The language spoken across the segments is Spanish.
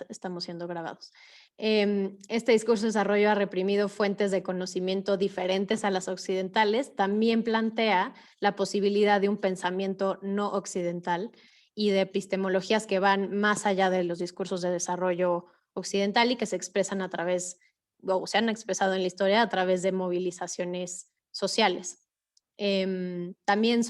Estamos siendo grabados. Este discurso de desarrollo ha reprimido fuentes de conocimiento diferentes a las occidentales. También plantea la posibilidad de un pensamiento no occidental y de epistemologías que van más allá de los discursos de desarrollo occidental y que se expresan a través, o se han expresado en la historia a través de movilizaciones sociales. También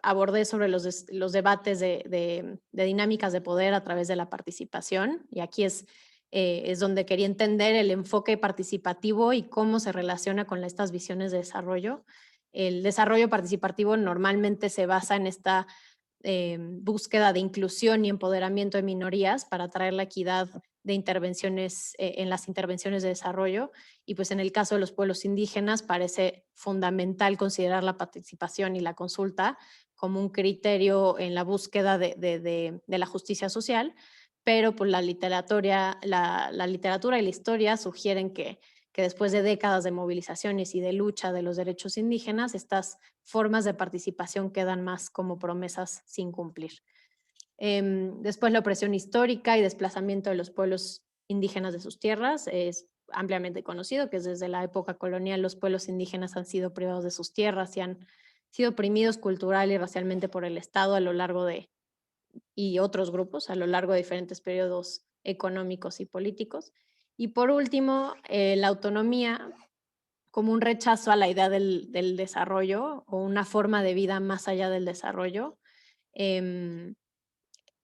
abordé sobre los debates de dinámicas de poder a través de la participación, y aquí es donde quería entender el enfoque participativo y cómo se relaciona con estas visiones de desarrollo. El desarrollo participativo normalmente se basa en esta búsqueda de inclusión y empoderamiento de minorías para traer la equidad de intervenciones en las intervenciones de desarrollo, y pues en el caso de los pueblos indígenas parece fundamental considerar la participación y la consulta como un criterio en la búsqueda de la justicia social, pero pues la literatura y la historia sugieren que después de décadas de movilizaciones y de lucha de los derechos indígenas, estas formas de participación quedan más como promesas sin cumplir. Después, la opresión histórica y desplazamiento de los pueblos indígenas de sus tierras es ampliamente conocido, que desde la época colonial los pueblos indígenas han sido privados de sus tierras y han sido oprimidos cultural y racialmente por el Estado a lo largo y otros grupos a lo largo de diferentes periodos económicos y políticos. Y por último, la autonomía como un rechazo a la idea del desarrollo o una forma de vida más allá del desarrollo. Em,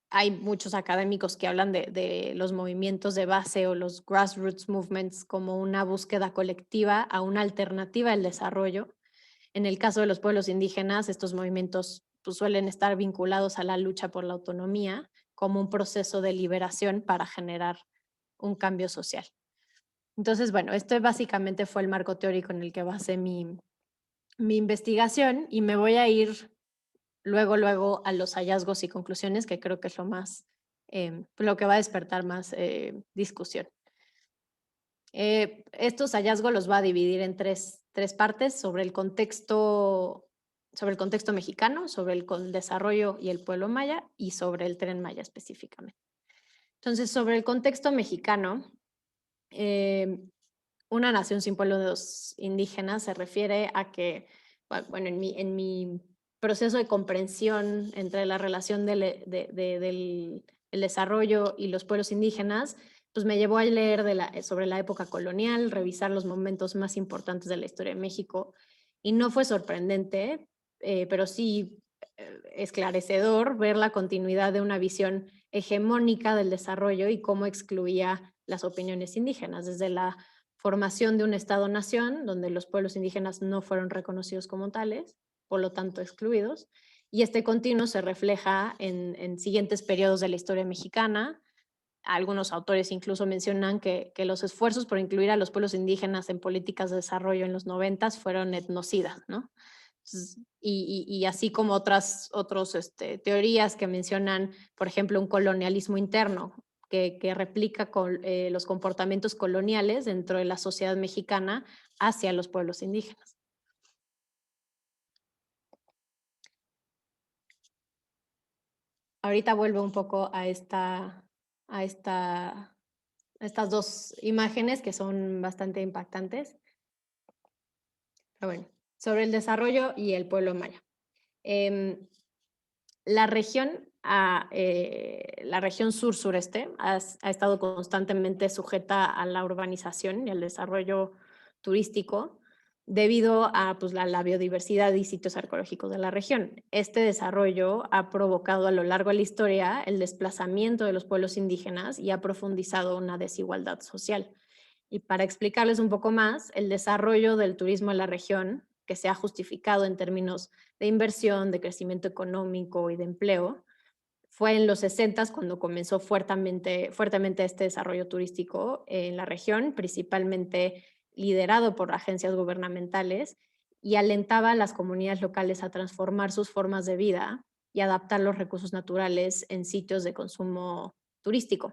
Hay muchos académicos que hablan de los movimientos de base o los grassroots movements como una búsqueda colectiva a una alternativa al desarrollo. En el caso de los pueblos indígenas, estos movimientos pues, suelen estar vinculados a la lucha por la autonomía como un proceso de liberación para generar un cambio social. Entonces, bueno, esto básicamente fue el marco teórico en el que basé mi investigación, y me voy a ir luego a los hallazgos y conclusiones, que creo que es lo que va a despertar más discusión. Estos hallazgos los va a dividir en tres partes: sobre el contexto mexicano, sobre el desarrollo y el pueblo maya, y sobre el Tren Maya específicamente. Entonces, sobre el contexto mexicano, eh, una nación sin pueblos indígenas se refiere a que, bueno, en mi proceso de comprensión entre la relación del el desarrollo y los pueblos indígenas, pues me llevó a leer sobre la época colonial, revisar los momentos más importantes de la historia de México, y no fue sorprendente, pero sí esclarecedor ver la continuidad de una visión hegemónica del desarrollo y cómo excluía las opiniones indígenas, desde la formación de un Estado-nación, donde los pueblos indígenas no fueron reconocidos como tales, por lo tanto excluidos, y este continuo se refleja en siguientes periodos de la historia mexicana. Algunos autores incluso mencionan que los esfuerzos por incluir a los pueblos indígenas en políticas de desarrollo en los 90 fueron etnocidas, ¿no? Entonces, y así como otras teorías que mencionan, por ejemplo, un colonialismo interno que replica los comportamientos coloniales dentro de la sociedad mexicana hacia los pueblos indígenas. Ahorita vuelvo un poco a estas dos imágenes que son bastante impactantes. Pero bueno, sobre el desarrollo y el pueblo maya. Em, la región sur-sureste ha estado constantemente sujeta a la urbanización y al desarrollo turístico debido a pues, la biodiversidad y sitios arqueológicos de la región. Este desarrollo ha provocado a lo largo de la historia el desplazamiento de los pueblos indígenas y ha profundizado una desigualdad social. Y para explicarles un poco más, el desarrollo del turismo en la región, que se ha justificado en términos de inversión, de crecimiento económico y de empleo, fue en los 60 cuando comenzó fuertemente este desarrollo turístico en la región, principalmente liderado por agencias gubernamentales, y alentaba a las comunidades locales a transformar sus formas de vida y adaptar los recursos naturales en sitios de consumo turístico.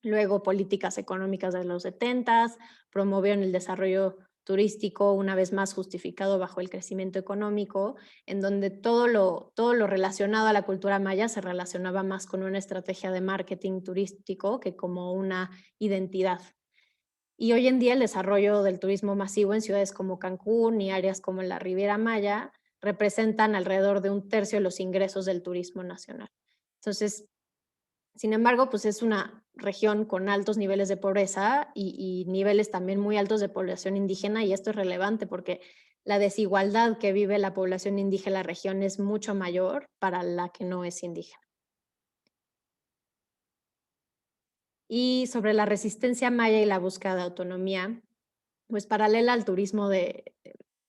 Luego, políticas económicas de los 70 promovieron el desarrollo turístico, una vez más justificado bajo el crecimiento económico, en donde todo lo relacionado a la cultura maya se relacionaba más con una estrategia de marketing turístico que como una identidad. Y hoy en día el desarrollo del turismo masivo en ciudades como Cancún y áreas como la Riviera Maya representan alrededor de un tercio de los ingresos del turismo nacional. Entonces, sin embargo, pues es una región con altos niveles de pobreza y niveles también muy altos de población indígena, y esto es relevante porque la desigualdad que vive la población indígena en la región es mucho mayor para la que no es indígena. Y sobre la resistencia maya y la búsqueda de autonomía, pues paralela al turismo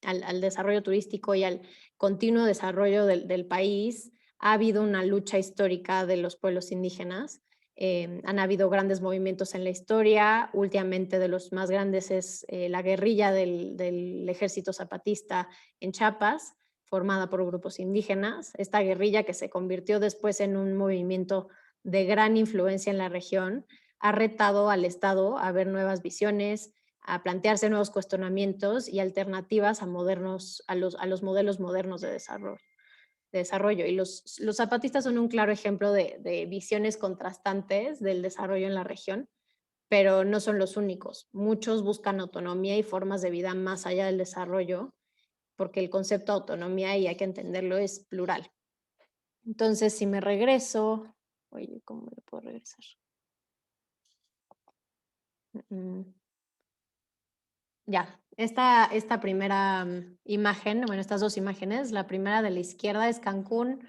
al desarrollo turístico y al continuo desarrollo del país, ha habido una lucha histórica de los pueblos indígenas. Han habido grandes movimientos en la historia. Últimamente de los más grandes es la guerrilla del ejército zapatista en Chiapas, formada por grupos indígenas. Esta guerrilla, que se convirtió después en un movimiento de gran influencia en la región, ha retado al Estado a ver nuevas visiones, a plantearse nuevos cuestionamientos y alternativas a los modelos modernos de desarrollo. Y los zapatistas son un claro ejemplo de visiones contrastantes del desarrollo en la región, pero no son los únicos. Muchos buscan autonomía y formas de vida más allá del desarrollo, porque el concepto de autonomía, y hay que entenderlo, es plural. Entonces, si me regreso, oye, ¿cómo me puedo regresar? Mm, Ya, esta primera imagen, bueno, estas dos imágenes, la primera de la izquierda es Cancún,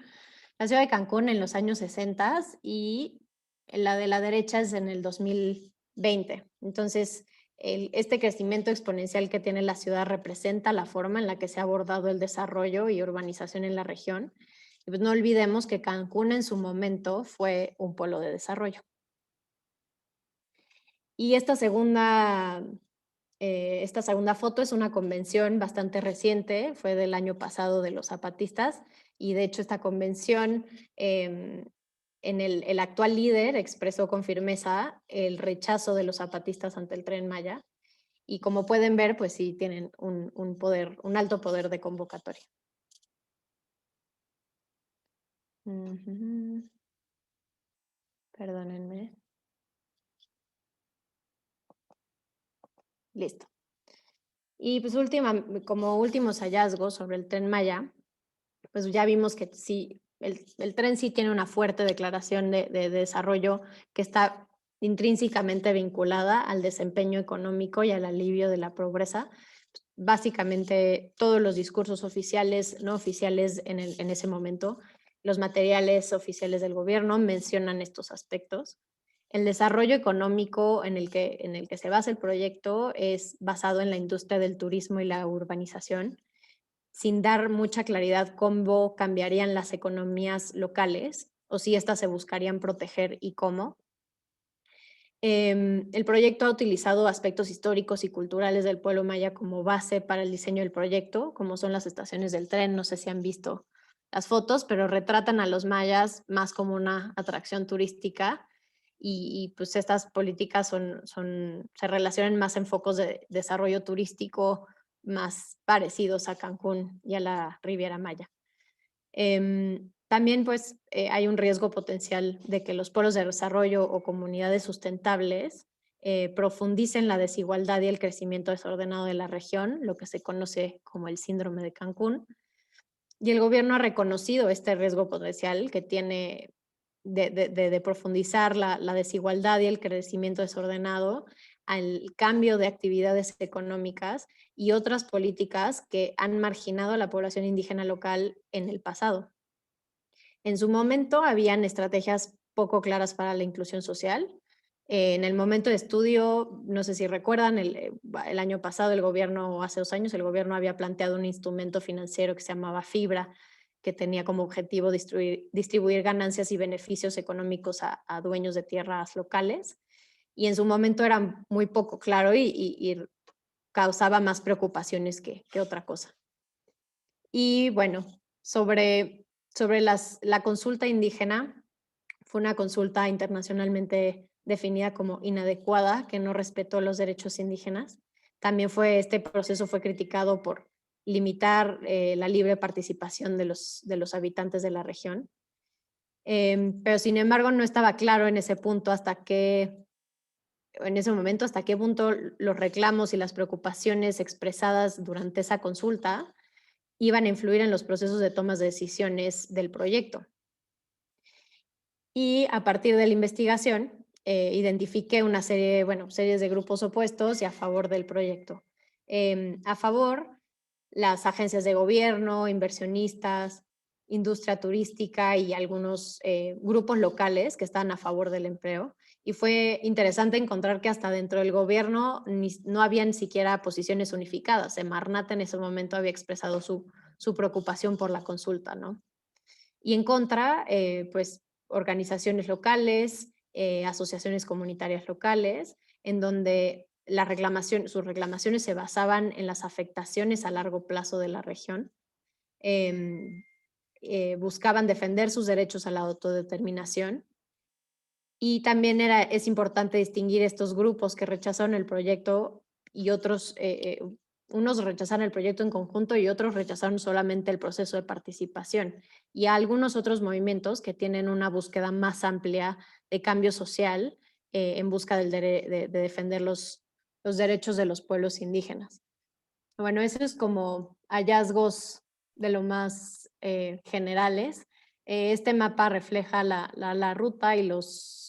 la ciudad de Cancún en los años 60, y la de la derecha es en el 2020. Entonces, este crecimiento exponencial que tiene la ciudad representa la forma en la que se ha abordado el desarrollo y urbanización en la región. Y pues no olvidemos que Cancún en su momento fue un polo de desarrollo. Y esta segunda foto es una convención bastante reciente, fue del año pasado de los zapatistas, y de hecho esta convención, el actual líder expresó con firmeza el rechazo de los zapatistas ante el Tren Maya, y como pueden ver, pues sí tienen un alto poder de convocatoria. Ujú. Perdónenme. Listo. Y pues como últimos hallazgos sobre el Tren Maya, pues ya vimos que sí, el tren sí tiene una fuerte declaración de desarrollo que está intrínsecamente vinculada al desempeño económico y al alivio de la pobreza. Básicamente todos los discursos oficiales, no oficiales en ese momento, los materiales oficiales del gobierno mencionan estos aspectos. El desarrollo económico en el que se basa el proyecto es basado en la industria del turismo y la urbanización, sin dar mucha claridad cómo cambiarían las economías locales o si éstas se buscarían proteger y cómo. El proyecto ha utilizado aspectos históricos y culturales del pueblo maya como base para el diseño del proyecto, como son las estaciones del tren. No sé si han visto las fotos, pero retratan a los mayas más como una atracción turística, y pues estas políticas se relacionan más en focos de desarrollo turístico más parecidos a Cancún y a la Riviera Maya. También pues hay un riesgo potencial de que los polos de desarrollo o comunidades sustentables profundicen la desigualdad y el crecimiento desordenado de la región, lo que se conoce como el síndrome de Cancún. Y el gobierno ha reconocido este riesgo potencial que tiene de profundizar la desigualdad y el crecimiento desordenado al cambio de actividades económicas y otras políticas que han marginado a la población indígena local en el pasado. En su momento habían estrategias poco claras para la inclusión social. En el momento de estudio, no sé si recuerdan, el año pasado el gobierno, o hace 2 años, el gobierno había planteado un instrumento financiero que se llamaba Fibra, que tenía como objetivo distribuir ganancias y beneficios económicos a dueños de tierras locales. Y en su momento era muy poco claro y causaba más preocupaciones que otra cosa. Y bueno, sobre la consulta indígena, fue una consulta internacionalmente definida como inadecuada, que no respetó los derechos indígenas. También este proceso fue criticado por limitar la libre participación de los habitantes de la región. Pero sin embargo no estaba claro en ese punto en ese momento hasta qué punto los reclamos y las preocupaciones expresadas durante esa consulta iban a influir en los procesos de tomas de decisiones del proyecto. Y a partir de la investigación, identifiqué una series de grupos opuestos y a favor del proyecto. A favor, las agencias de gobierno, inversionistas, industria turística y algunos grupos locales que están a favor del empleo. Y fue interesante encontrar que hasta dentro del gobierno no había ni siquiera posiciones unificadas. Semarnat en ese momento había expresado su preocupación por la consulta, ¿no? Y en contra, pues organizaciones locales, asociaciones comunitarias locales, en donde sus reclamaciones se basaban en las afectaciones a largo plazo de la región. Buscaban defender sus derechos a la autodeterminación. Y también es importante distinguir estos grupos que rechazaron el proyecto y otros, unos rechazaron el proyecto en conjunto y otros rechazaron solamente el proceso de participación. Y a algunos otros movimientos que tienen una búsqueda más amplia de cambio social en busca de defender los derechos de los pueblos indígenas. Bueno, eso es como hallazgos de lo más generales. Este mapa refleja la ruta y los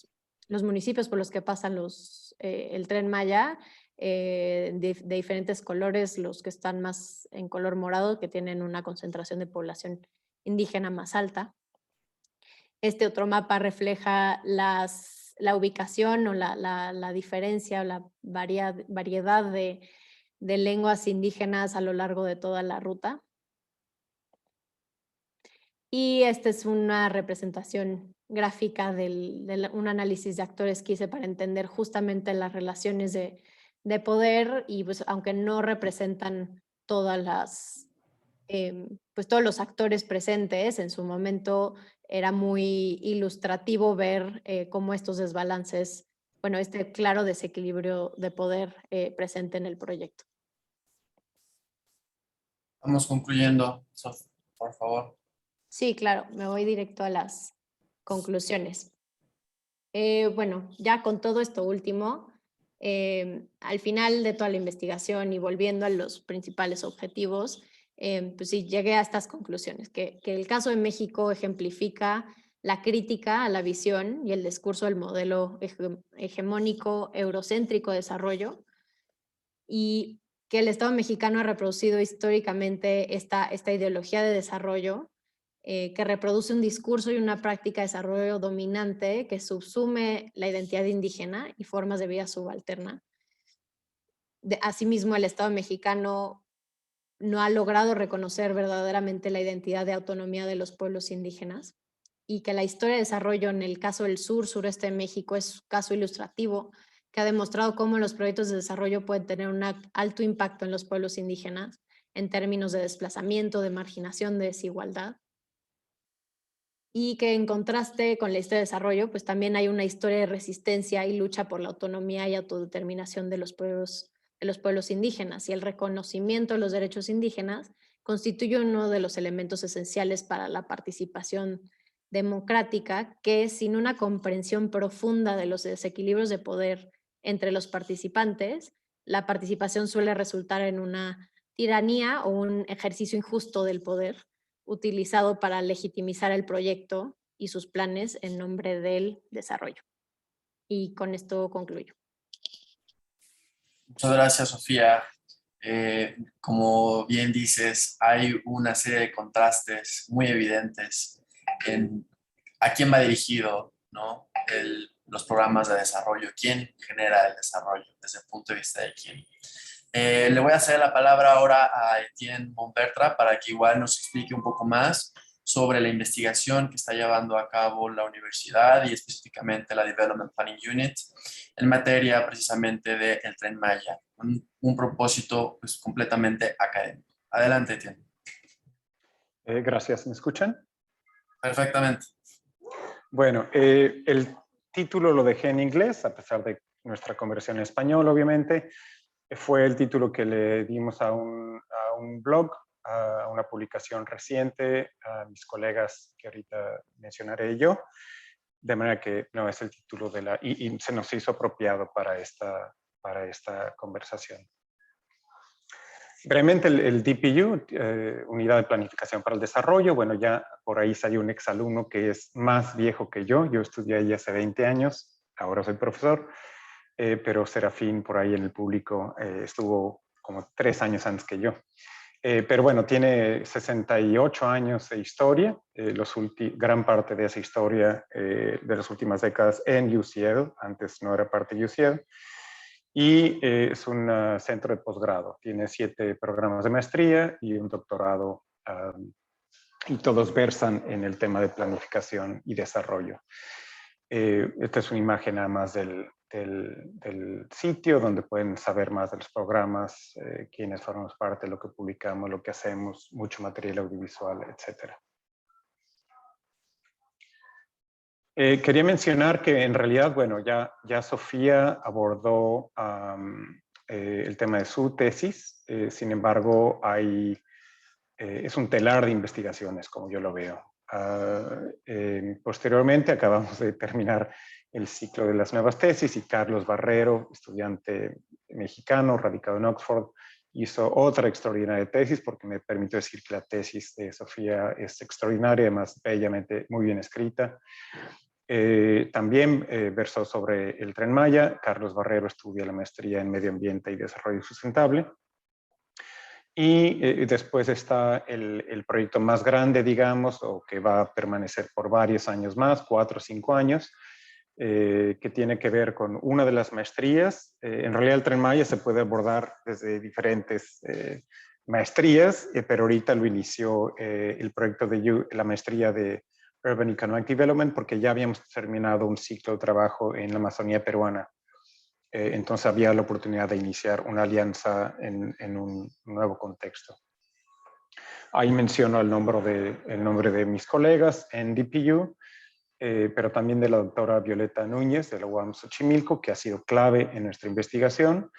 municipios por los que pasan el Tren Maya, de diferentes colores, los que están más en color morado, que tienen una concentración de población indígena más alta. Este otro mapa refleja la ubicación o la diferencia o la variedad de lenguas indígenas a lo largo de toda la ruta. Y esta es una representación gráfica de un análisis de actores que hice para entender justamente las relaciones de poder y pues aunque no representan pues todos los actores presentes, en su momento era muy ilustrativo ver cómo estos desbalances, este claro desequilibrio de poder presente en el proyecto. Vamos concluyendo, Sof, por favor. Sí, claro, me voy directo a las conclusiones. Bueno, ya con todo esto último, al final de toda la investigación y volviendo a los principales objetivos, pues sí, llegué a estas conclusiones, que el caso de México ejemplifica la crítica a la visión y el discurso del modelo hegemónico eurocéntrico de desarrollo y que el Estado mexicano ha reproducido históricamente esta ideología de desarrollo que reproduce un discurso y una práctica de desarrollo dominante que subsume la identidad indígena y formas de vida subalterna. Asimismo, el Estado mexicano no ha logrado reconocer verdaderamente la identidad de autonomía de los pueblos indígenas y que la historia de desarrollo en el caso del sureste de México es un caso ilustrativo que ha demostrado cómo los proyectos de desarrollo pueden tener un alto impacto en los pueblos indígenas en términos de desplazamiento, de marginación, de desigualdad. Y que en contraste con la historia de desarrollo, pues también hay una historia de resistencia y lucha por la autonomía y autodeterminación de los pueblos indígenas, y el reconocimiento de los derechos indígenas constituye uno de los elementos esenciales para la participación democrática, que sin una comprensión profunda de los desequilibrios de poder entre los participantes, la participación suele resultar en una tiranía o un ejercicio injusto del poder, utilizado para legitimizar el proyecto y sus planes en nombre del desarrollo. Y con esto concluyo. Muchas gracias, Sofía. Como bien dices, hay una serie de contrastes muy evidentes en a quién va dirigido, ¿no? Los programas de desarrollo, quién genera el desarrollo desde el punto de vista de quién. Le voy a hacer la palabra ahora a Etienne Bombertra para que igual nos explique un poco más sobre la investigación que está llevando a cabo la universidad y específicamente la Development Planning Unit en materia precisamente del Tren Maya, un propósito pues, completamente académico. Adelante, Etienne. Gracias, ¿me escuchan? Perfectamente. Bueno, el título lo dejé en inglés, a pesar de nuestra conversión en español, obviamente. Fue el título que le dimos a un blog, a una publicación reciente, a mis colegas que ahorita mencionaré yo, de manera que no es el título de la... y se nos hizo apropiado para esta conversación. Brevemente, el DPU, Unidad de Planificación para el Desarrollo, bueno, ya por ahí hay un exalumno que es más viejo que yo estudié ahí hace 20 años, ahora soy profesor, pero Serafín por ahí en el público estuvo como 3 años antes que yo. Pero bueno, tiene 68 años de historia, gran parte de esa historia de las últimas décadas en UCL, antes no era parte de UCL, y es un centro de posgrado, tiene 7 programas de maestría y un doctorado, y todos versan en el tema de planificación y desarrollo. Esta es una imagen nada más del sitio donde pueden saber más de los programas, quiénes formamos parte, lo que publicamos, lo que hacemos, mucho material audiovisual, etc. Quería mencionar que en realidad, bueno, ya Sofía abordó el tema de su tesis, sin embargo, es un telar de investigaciones, como yo lo veo. Posteriormente acabamos de terminar el ciclo de las nuevas tesis y Carlos Barrero, estudiante mexicano radicado en Oxford, hizo otra extraordinaria tesis porque me permitió decir que la tesis de Sofía es extraordinaria, además bellamente muy bien escrita. También versó sobre el Tren Maya. Carlos Barrero estudia la maestría en Medio Ambiente y Desarrollo Sustentable. Y después está el proyecto más grande, digamos, o que va a permanecer por varios años más, 4 o 5 años, que tiene que ver con una de las maestrías. En realidad el Tren Maya se puede abordar desde diferentes maestrías, pero ahorita lo inició el proyecto de la maestría de Urban Economic Development, porque ya habíamos terminado un ciclo de trabajo en la Amazonía peruana. Entonces había la oportunidad de iniciar una alianza en un nuevo contexto. Ahí menciono el nombre de mis colegas en DPU, pero también de la doctora Violeta Núñez de la UAM Xochimilco, que ha sido clave en nuestra investigación.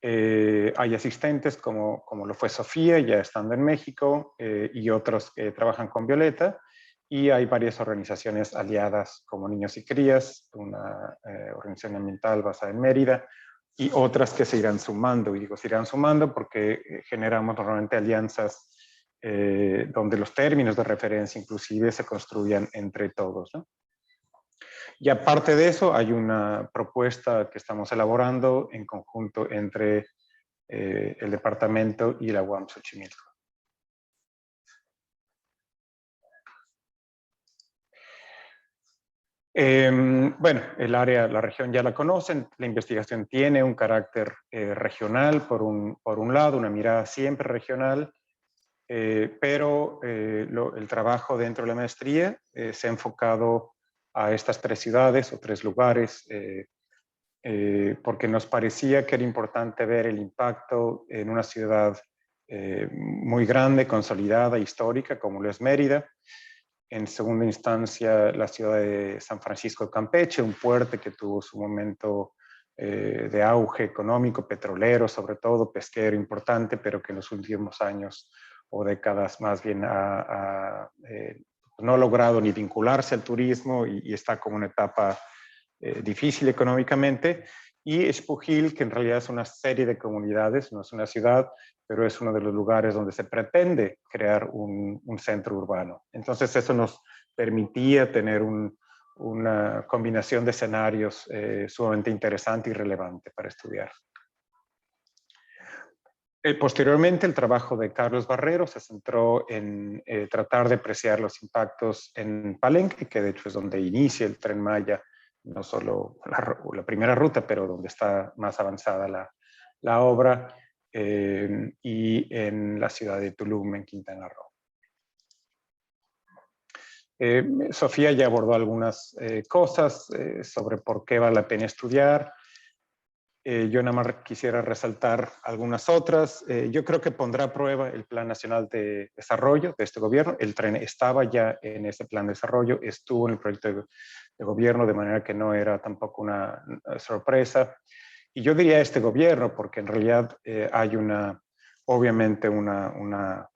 Hay asistentes como lo fue Sofía, ya estando en México, y otros que trabajan con Violeta. Y hay varias organizaciones aliadas como Niños y Crías, una organización ambiental basada en Mérida, y otras que se irán sumando. Y digo, se irán sumando porque generamos normalmente alianzas donde los términos de referencia inclusive se construyan entre todos, ¿no? Y aparte de eso, hay una propuesta que estamos elaborando en conjunto entre el departamento y la UAM Xochimilco. Bueno, la región ya la conocen, la investigación tiene un carácter regional, por un lado, una mirada siempre regional, pero el trabajo dentro de la maestría se ha enfocado a estas 3 ciudades o 3 lugares, porque nos parecía que era importante ver el impacto en una ciudad muy grande, consolidada, histórica, como lo es Mérida. En segunda instancia, la ciudad de San Francisco de Campeche, un puerto que tuvo su momento de auge económico, petrolero, sobre todo pesquero importante, pero que en los últimos años o décadas más bien no ha logrado ni vincularse al turismo y está como una etapa difícil económicamente. Y Espujil, que en realidad es una serie de comunidades, no es una ciudad, pero es uno de los lugares donde se pretende crear un centro urbano. Entonces eso nos permitía tener una combinación de escenarios sumamente interesante y relevante para estudiar. Posteriormente, el trabajo de Carlos Barrero se centró en tratar de apreciar los impactos en Palenque, que de hecho es donde inicia el Tren Maya, no solo la primera ruta, pero donde está más avanzada la obra, y en la ciudad de Tulum, en Quintana Roo. Sofía ya abordó algunas cosas sobre por qué vale la pena estudiar. Yo nada más quisiera resaltar algunas otras. Yo creo que pondrá a prueba el Plan Nacional de Desarrollo de este gobierno. El tren estaba ya en ese plan de desarrollo, estuvo en el proyecto de gobierno, de manera que no era tampoco una sorpresa. y yo diría este gobierno, porque en realidad hay obviamente una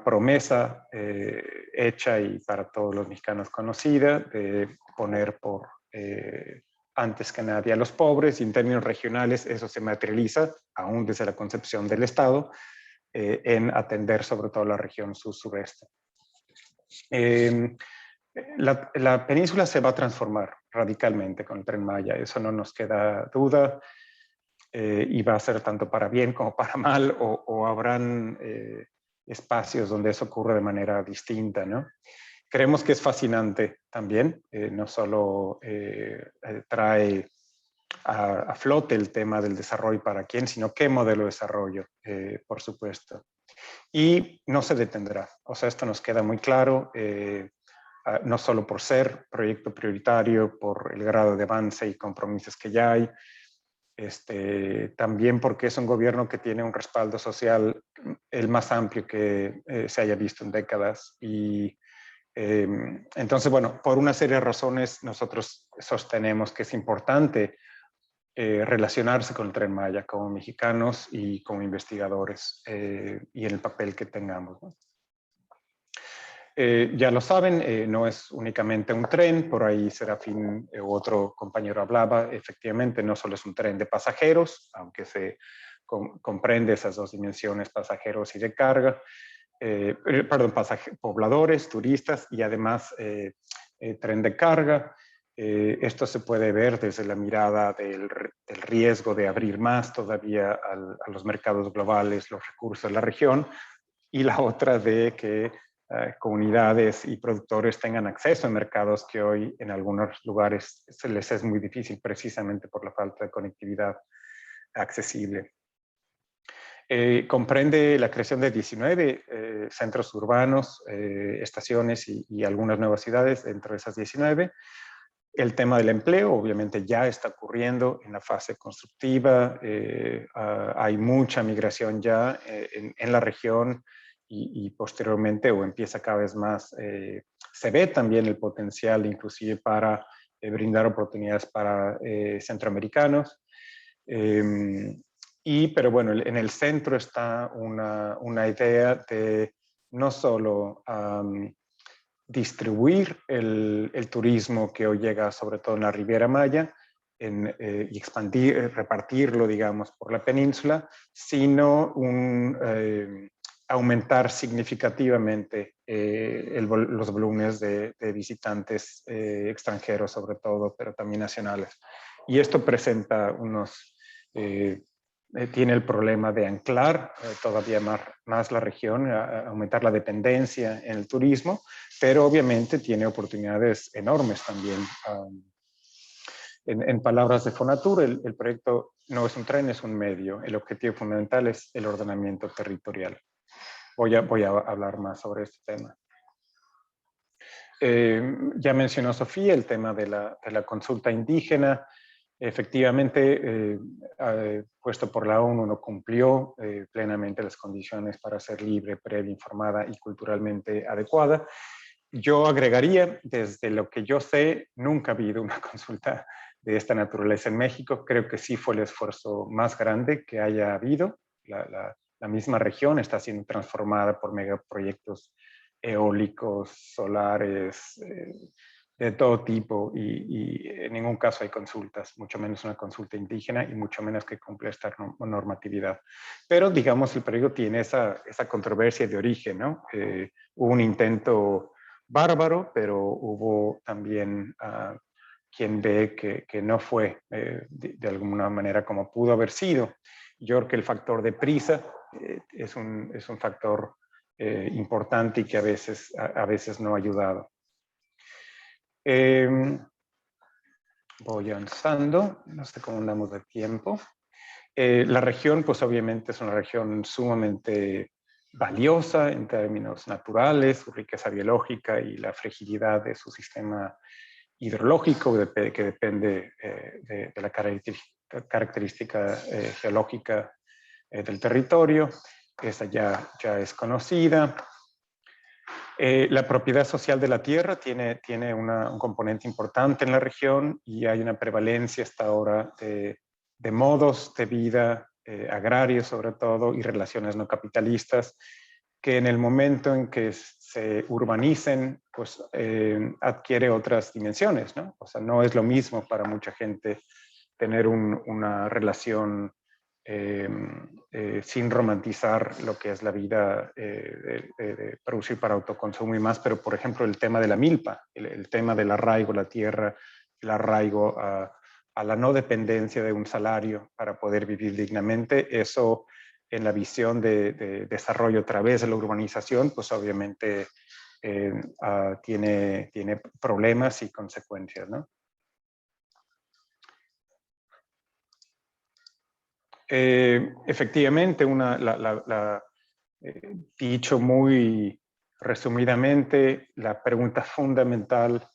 promesa hecha y para todos los mexicanos conocida de poner por antes que nadie a los pobres, y en términos regionales eso se materializa, aún desde la concepción del Estado, en atender sobre todo la región sur-sureste. La península se va a transformar radicalmente con el Tren Maya, eso no nos queda duda, y va a ser tanto para bien como para mal, o habrán espacios donde eso ocurre de manera distinta, ¿no? Creemos que es fascinante también, no solo trae a flote el tema del desarrollo para quién, sino qué modelo de desarrollo, por supuesto. Y no se detendrá, o sea, esto nos queda muy claro, no solo por ser proyecto prioritario, por el grado de avance y compromisos que ya hay, también porque es un gobierno que tiene un respaldo social el más amplio que se haya visto en décadas. Y entonces, bueno, por una serie de razones nosotros sostenemos que es importante relacionarse con el Tren Maya como mexicanos y como investigadores, y en el papel que tengamos, ¿no? Ya lo saben, no es únicamente un tren, por ahí Serafín otro compañero hablaba, efectivamente no solo es un tren de pasajeros, aunque se comprende esas dos dimensiones, pasajeros y de carga, perdón, pobladores, turistas y además tren de carga. Esto se puede ver desde la mirada del riesgo de abrir más todavía a los mercados globales, los recursos de la región, y la otra de que comunidades y productores tengan acceso a mercados que hoy en algunos lugares se les es muy difícil precisamente por la falta de conectividad accesible. Comprende la creación de 19 centros urbanos, estaciones y algunas nuevas ciudades dentro de esas 19. El tema del empleo obviamente ya está ocurriendo en la fase constructiva, hay mucha migración ya en la región, y posteriormente, o empieza cada vez más, se ve también el potencial inclusive para brindar oportunidades para centroamericanos. Pero bueno, en el centro está una idea de no solo distribuir el turismo que hoy llega sobre todo en la Riviera Maya y expandir, repartirlo, digamos, por la península, sino aumentar significativamente los volúmenes de visitantes extranjeros sobre todo, pero también nacionales. Y esto presenta tiene el problema de anclar todavía más la región, aumentar la dependencia en el turismo, pero obviamente tiene oportunidades enormes también. En palabras de Fonatur, el proyecto no es un tren, es un medio. El objetivo fundamental es el ordenamiento territorial. Voy a hablar más sobre este tema. Ya mencionó Sofía el tema de la consulta indígena. Efectivamente, puesto por la ONU, no cumplió plenamente las condiciones para ser libre, previa, informada y culturalmente adecuada. Yo agregaría, desde lo que yo sé, nunca ha habido una consulta de esta naturaleza en México. Creo que sí fue el esfuerzo más grande que haya habido. La misma región está siendo transformada por megaproyectos eólicos, solares, de todo tipo, y en ningún caso hay consultas, mucho menos una consulta indígena y mucho menos que cumple esta normatividad. Pero digamos, el proyecto tiene esa controversia de origen, ¿no? Hubo un intento bárbaro, pero hubo también quien ve que no fue de alguna manera como pudo haber sido. Yo creo que el factor de prisa es un factor importante y que a veces no ha ayudado. Voy avanzando, no sé cómo andamos de tiempo. La región, pues obviamente es una región sumamente valiosa en términos naturales, su riqueza biológica y la fragilidad de su sistema hidrológico que depende de la característica geológica del territorio. Esa ya es conocida. La propiedad social de la tierra tiene un componente importante en la región, y hay una prevalencia hasta ahora de de modos de vida agrarios sobre todo y relaciones no capitalistas que en el momento en que se urbanicen, pues adquiere otras dimensiones, ¿no? O sea, no es lo mismo para mucha gente tener una relación sin romantizar lo que es la vida de producir para autoconsumo y más, pero por ejemplo el tema de la milpa, el tema del arraigo a la tierra, el arraigo a la no dependencia de un salario para poder vivir dignamente, eso en la visión de desarrollo a través de la urbanización, pues obviamente tiene problemas y consecuencias, ¿no? Efectivamente, dicho muy resumidamente, la pregunta fundamental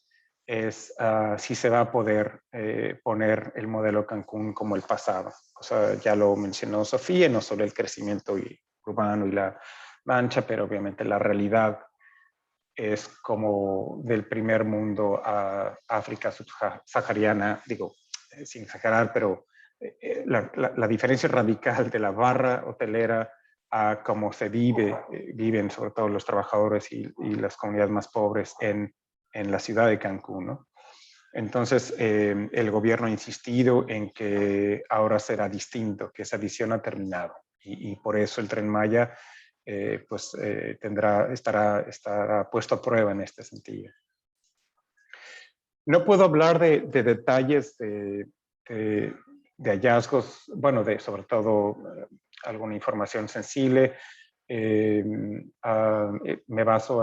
es si se va a poder poner el modelo Cancún como el pasado. O sea, ya lo mencionó Sofía, no solo el crecimiento urbano y la mancha, pero obviamente la realidad es como del primer mundo a África subsahariana, digo, sin exagerar, pero la diferencia radical de la barra hotelera a cómo se viven sobre todo los trabajadores y las comunidades más pobres en la ciudad de Cancún, ¿no? Entonces, el gobierno ha insistido en que ahora será distinto, que esa visión ha terminado. Y por eso el Tren Maya estará puesto a prueba en este sentido. No puedo hablar de detalles de hallazgos, bueno, sobre todo alguna información sensible. Me baso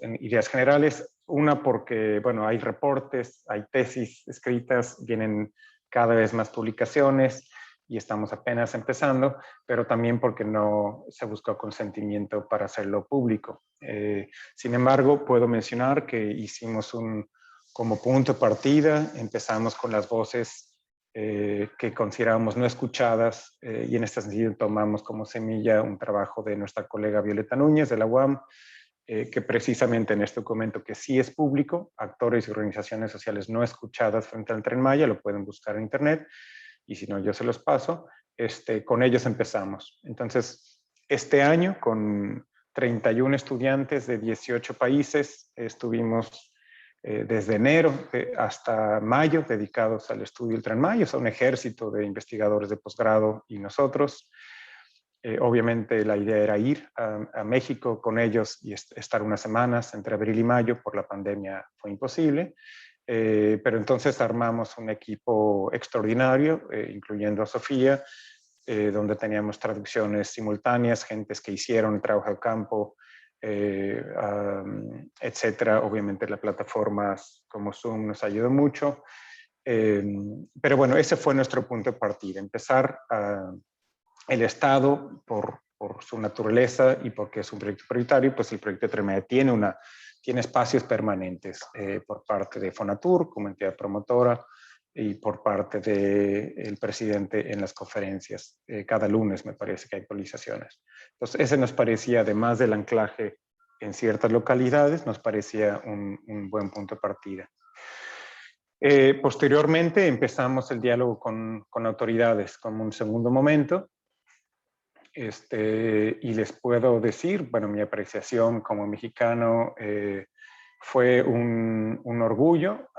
en ideas generales. Una porque, bueno, hay reportes, hay tesis escritas, vienen cada vez más publicaciones y estamos apenas empezando, pero también porque no se buscó consentimiento para hacerlo público. Sin embargo, puedo mencionar que hicimos como punto de partida, empezamos con las voces que considerábamos no escuchadas y en este sentido tomamos como semilla un trabajo de nuestra colega Violeta Núñez de la UAM, que precisamente en este documento que sí es público, actores y organizaciones sociales no escuchadas frente al Tren Maya, lo pueden buscar en internet y si no yo se los paso, con ellos empezamos. Entonces, este año con 31 estudiantes de 18 países estuvimos desde enero hasta mayo dedicados al estudio del Tren Maya, o sea, un ejército de investigadores de posgrado y nosotros. Obviamente la idea era ir a México con ellos y estar unas semanas entre abril y mayo, por la pandemia fue imposible, pero entonces armamos un equipo extraordinario, incluyendo a Sofía, donde teníamos traducciones simultáneas, gentes que hicieron el trabajo de campo, etcétera. Obviamente las plataformas como Zoom nos ayudó mucho, pero bueno, ese fue nuestro punto de partida, empezar el Estado por su naturaleza y porque es un proyecto prioritario, pues el proyecto de Tren Maya tiene espacios permanentes por parte de Fonatur como entidad promotora y por parte del presidente en las conferencias. Cada lunes me parece que hay actualizaciones. Entonces ese nos parecía, además del anclaje en ciertas localidades, nos parecía un buen punto de partida. Posteriormente empezamos el diálogo con autoridades como un segundo momento. Y les puedo decir, bueno, mi apreciación como mexicano fue un orgullo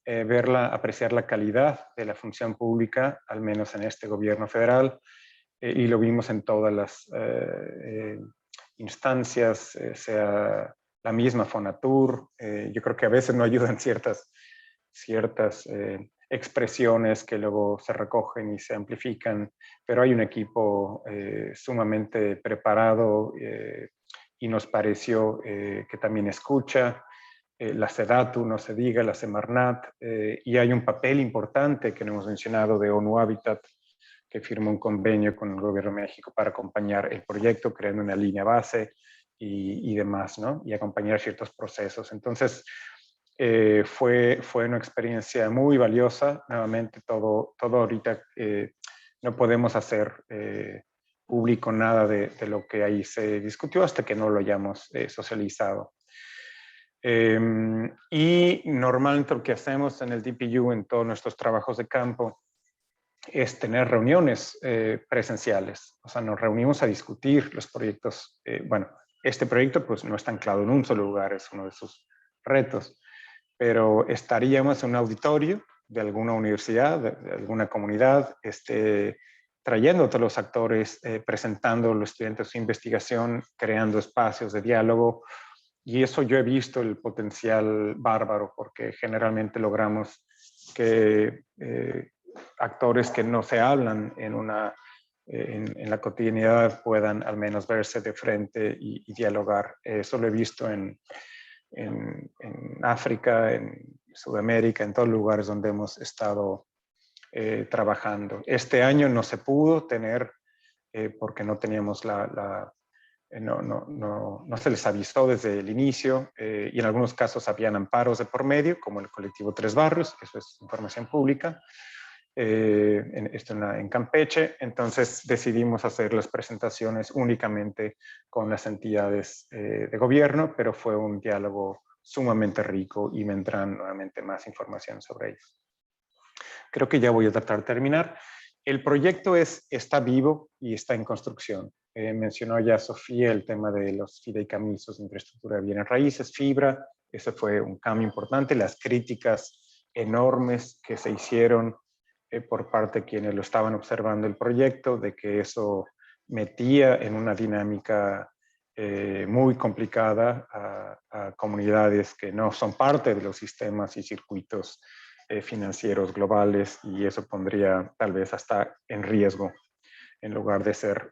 apreciar la calidad de la función pública, al menos en este gobierno federal, y lo vimos en todas las instancias, sea la misma Fonatur. Yo creo que a veces no ayudan ciertas expresiones que luego se recogen y se amplifican, pero hay un equipo sumamente preparado y nos pareció que también escucha. La SEDATU, no se diga, la Semarnat, y hay un papel importante que no hemos mencionado de ONU Habitat, que firmó un convenio con el gobierno de México para acompañar el proyecto, creando una línea base y demás, ¿no? Y acompañar ciertos procesos. Entonces, fue una experiencia muy valiosa. Nuevamente, todo ahorita no podemos hacer público nada de lo que ahí se discutió hasta que no lo hayamos socializado. Y normalmente lo que hacemos en el DPU, en todos nuestros trabajos de campo, es tener reuniones presenciales. O sea, nos reunimos a discutir los proyectos. Bueno, este proyecto pues no está anclado en un solo lugar, es uno de sus retos, pero estaríamos en un auditorio de alguna universidad, de alguna comunidad, trayendo a todos los actores, presentando a los estudiantes su investigación, creando espacios de diálogo. Y eso yo he visto el potencial bárbaro, porque generalmente logramos que actores que no se hablan en la cotidianidad puedan al menos verse de frente y dialogar. Eso lo he visto en África, en Sudamérica, en todos los lugares donde hemos estado trabajando. Este año no se pudo tener, porque no teníamos no se les avisó desde el inicio, y en algunos casos habían amparos de por medio, como el colectivo Tres Barrios, eso es información pública, esto en Campeche. Entonces decidimos hacer las presentaciones únicamente con las entidades de gobierno, pero fue un diálogo sumamente rico y vendrán nuevamente más información sobre ello. Creo que ya voy a tratar de terminar. El proyecto está vivo y está en construcción. Mencionó ya Sofía el tema de los fideicomisos de infraestructura de bienes raíces, fibra. Ese fue un cambio importante. Las críticas enormes que se hicieron por parte de quienes lo estaban observando el proyecto, de que eso metía en una dinámica muy complicada a comunidades que no son parte de los sistemas y circuitos financieros globales, y eso pondría tal vez hasta en riesgo en lugar de ser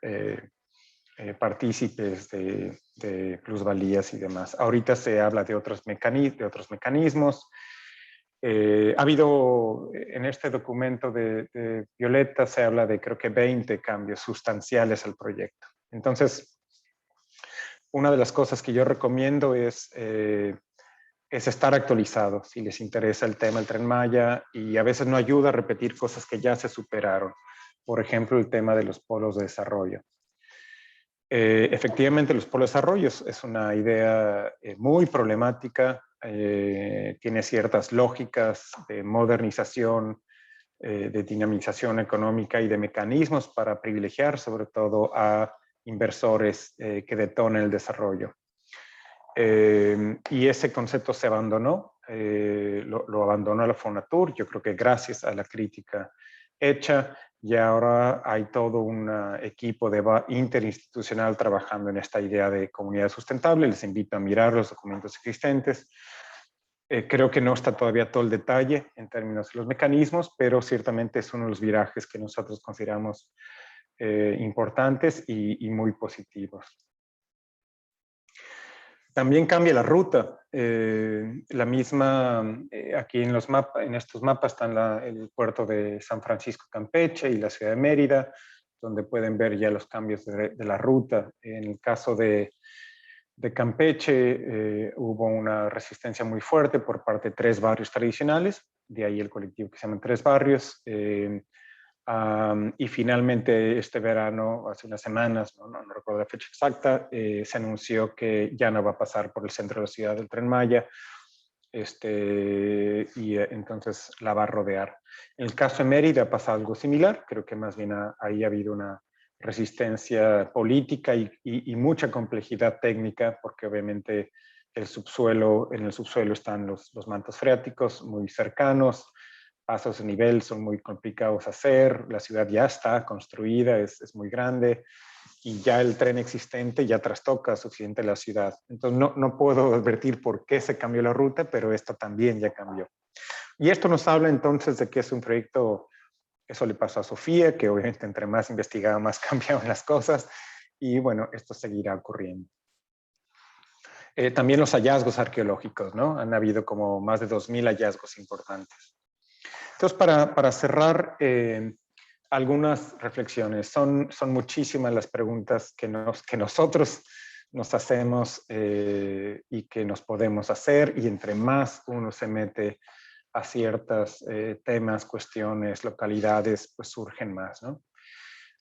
partícipes de plusvalías y demás. Ahorita se habla de otros mecanismos. Ha habido en este documento de Violeta, se habla de creo que 20 cambios sustanciales al proyecto. Entonces, una de las cosas que yo recomiendo es estar actualizado si les interesa el tema del Tren Maya, y a veces no ayuda a repetir cosas que ya se superaron. Por ejemplo, el tema de los polos de desarrollo. Efectivamente, los polos de desarrollo es una idea muy problemática, tiene ciertas lógicas de modernización, de dinamización económica y de mecanismos para privilegiar sobre todo a inversores que detonen el desarrollo. Y ese concepto se abandonó, lo abandonó la Fonatur, yo creo que gracias a la crítica hecha, y ahora hay todo un equipo interinstitucional trabajando en esta idea de comunidad sustentable. Les invito a mirar los documentos existentes. Creo que no está todavía todo el detalle en términos de los mecanismos, pero ciertamente es uno de los virajes que nosotros consideramos importantes y muy positivos. También cambia la ruta. La misma, aquí en estos mapas están el puerto de San Francisco Campeche y la ciudad de Mérida, donde pueden ver ya los cambios de la ruta. En el caso de Campeche hubo una resistencia muy fuerte por parte de 3 barrios tradicionales, de ahí el colectivo que se llama 3 Barrios. Y finalmente este verano, hace unas semanas, no recuerdo la fecha exacta, se anunció que ya no va a pasar por el centro de la ciudad del Tren Maya, y entonces la va a rodear. En el caso de Mérida ha pasado algo similar, creo que más bien ahí ha habido una resistencia política y mucha complejidad técnica, porque obviamente en el subsuelo están los mantos freáticos muy cercanos, pasos de nivel son muy complicados de hacer, la ciudad ya está construida, es muy grande, y ya el tren existente ya trastoca suficiente la ciudad. Entonces no puedo advertir por qué se cambió la ruta, pero esto también ya cambió. Y esto nos habla entonces de que es un proyecto, eso le pasó a Sofía, que obviamente entre más investigaba, más cambiaban las cosas, y bueno, esto seguirá ocurriendo. También los hallazgos arqueológicos, ¿no? Han habido como más de 2000 hallazgos importantes. Entonces, para cerrar, algunas reflexiones. Son muchísimas las preguntas que nosotros nos hacemos y que nos podemos hacer, y entre más uno se mete a ciertos temas, cuestiones, localidades, pues surgen más, ¿no?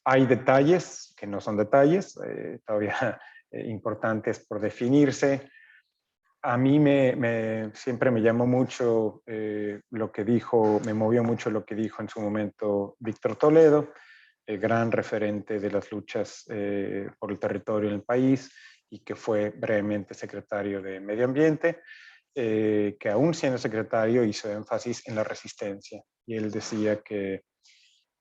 Hay detalles que no son detalles, todavía importantes por definirse. A mí siempre me llamó mucho lo que dijo, me movió mucho lo que dijo en su momento Víctor Toledo, el gran referente de las luchas por el territorio en el país y que fue brevemente secretario de Medio Ambiente, que aún siendo secretario hizo énfasis en la resistencia. Y él decía que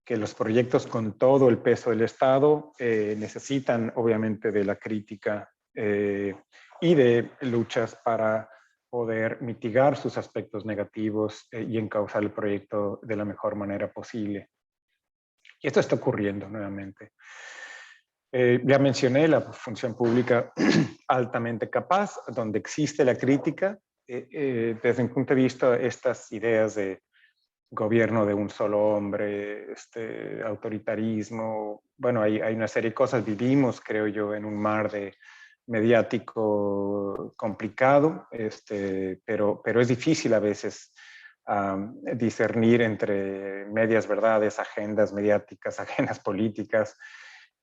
los proyectos con todo el peso del Estado necesitan obviamente de la crítica y de luchas para poder mitigar sus aspectos negativos y encauzar el proyecto de la mejor manera posible. Y esto está ocurriendo nuevamente. Ya mencioné la función pública altamente capaz, donde existe la crítica. Desde mi punto de vista, estas ideas de gobierno de un solo hombre, autoritarismo, bueno, hay una serie de cosas. Vivimos, creo yo, en un mar mediático complicado, pero es difícil a veces discernir entre medias verdades, agendas mediáticas, agendas políticas.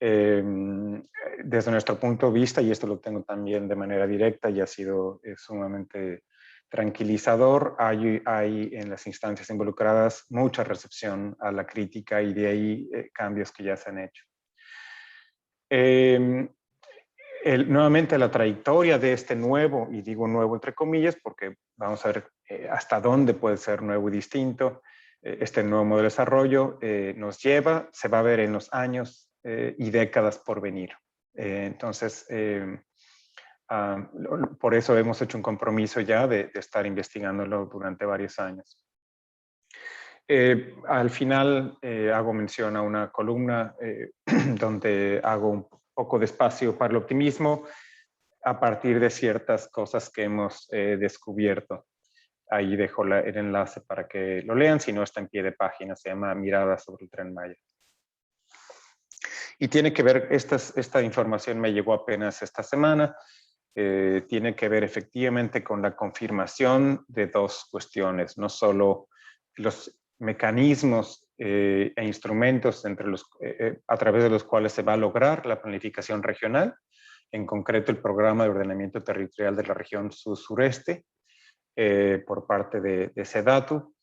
Desde nuestro punto de vista, y esto lo tengo también de manera directa y ha sido sumamente tranquilizador, hay en las instancias involucradas mucha recepción a la crítica y de ahí cambios que ya se han hecho. Nuevamente la trayectoria de este nuevo, y digo nuevo entre comillas, porque vamos a ver hasta dónde puede ser nuevo y distinto, este nuevo modelo de desarrollo nos lleva, se va a ver en los años y décadas por venir. Entonces, por eso hemos hecho un compromiso ya de estar investigándolo durante varios años. Al final hago mención a una columna donde hago un poco de espacio para el optimismo a partir de ciertas cosas que hemos descubierto. Ahí dejo el enlace para que lo lean, si no está en pie de página, se llama Mirada sobre el Tren Maya. Y tiene que ver, esta información me llegó apenas esta semana, tiene que ver efectivamente con la confirmación de dos cuestiones, no solo los mecanismos e instrumentos a través de los cuales se va a lograr la planificación regional, en concreto el Programa de Ordenamiento Territorial de la Región Sur-Sureste, por parte de SEDATU.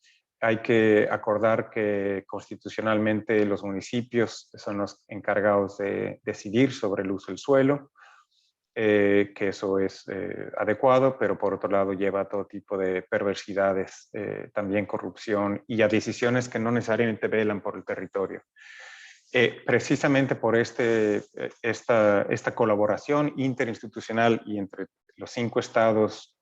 Hay que acordar que constitucionalmente los municipios son los encargados de decidir sobre el uso del suelo, que eso es adecuado, pero por otro lado lleva a todo tipo de perversidades, también corrupción y a decisiones que no necesariamente velan por el territorio. Precisamente por esta colaboración interinstitucional y entre los 5 estados,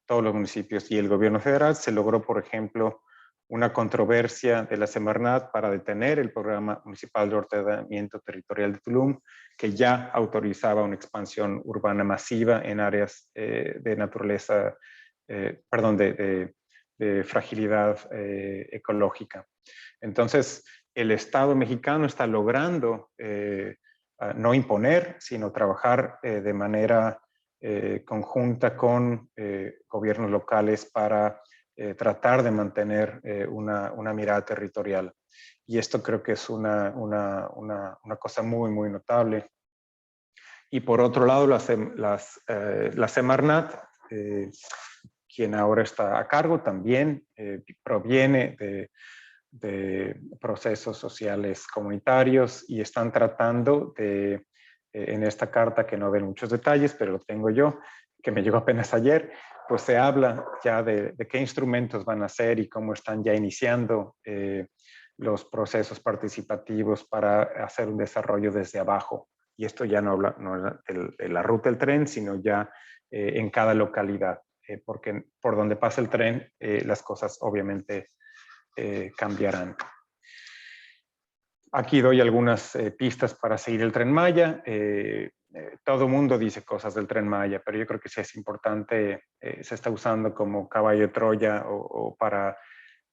todos los municipios y el gobierno federal, se logró, por ejemplo, una controversia de la Semarnat para detener el Programa Municipal de Ordenamiento Territorial de Tulum, que ya autorizaba una expansión urbana masiva en áreas de naturaleza, de fragilidad ecológica. Entonces, el Estado mexicano está logrando no imponer, sino trabajar de manera conjunta con gobiernos locales para tratar de mantener una mirada territorial. Y esto creo que es una cosa muy, muy notable. Y por otro lado, la Semarnat, quien ahora está a cargo, también proviene de procesos sociales comunitarios y están tratando de, en esta carta que no ven muchos detalles, pero lo tengo yo, que me llegó apenas ayer, pues se habla ya de qué instrumentos van a hacer y cómo están ya iniciando los procesos participativos para hacer un desarrollo desde abajo. Y esto ya no habla de la ruta del tren, sino ya en cada localidad, porque por donde pasa el tren las cosas obviamente cambiarán. Aquí doy algunas pistas para seguir el Tren Maya. Todo el mundo dice cosas del Tren Maya, pero yo creo que sí es importante, se está usando como caballo de Troya o para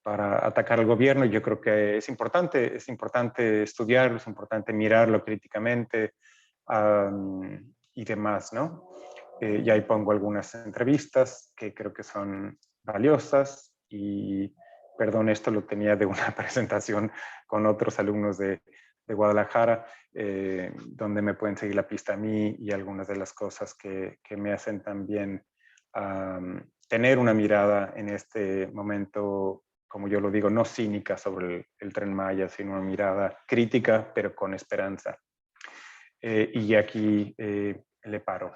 atacar al gobierno. Yo creo que es importante estudiarlo, es importante mirarlo críticamente y demás, ¿no? Y ahí pongo algunas entrevistas que creo que son valiosas y perdón, esto lo tenía de una presentación con otros alumnos de Guadalajara, donde me pueden seguir la pista a mí y algunas de las cosas que me hacen también tener una mirada en este momento como yo lo digo, no cínica sobre el Tren Maya, sino una mirada crítica, pero con esperanza. Y aquí le paro.